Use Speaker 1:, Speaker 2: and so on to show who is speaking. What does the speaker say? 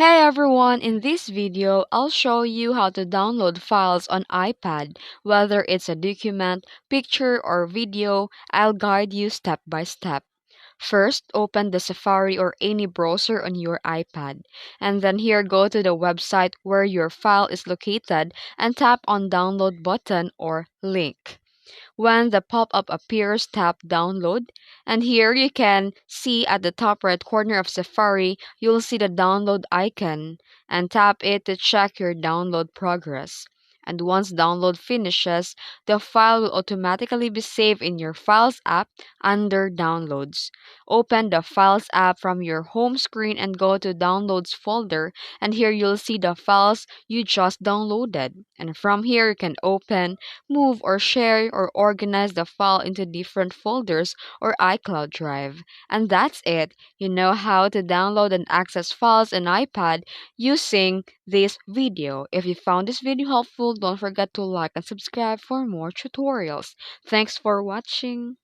Speaker 1: Hey everyone, in this video, I'll show you how to download files on iPad. Whether it's a document, picture, or video, I'll guide you step by step. First, open the Safari or any browser on your iPad. And then here, go to the website where your file is located and tap on download button or link. When the pop-up appears, tap download. And here you can see at the top right corner of Safari, you'll see the download icon and tap it to check your download progress. And once download finishes, the file will automatically be saved in your Files app under Downloads. Open the Files app from your home screen and go to Downloads folder, and here you'll see the files you just downloaded. And from here you can open, move or share or organize the file into different folders or iCloud drive. And that's it. You know how to download and access files on iPad using this video. If you found this video helpful, don't forget to like and subscribe for more tutorials. Thanks for watching.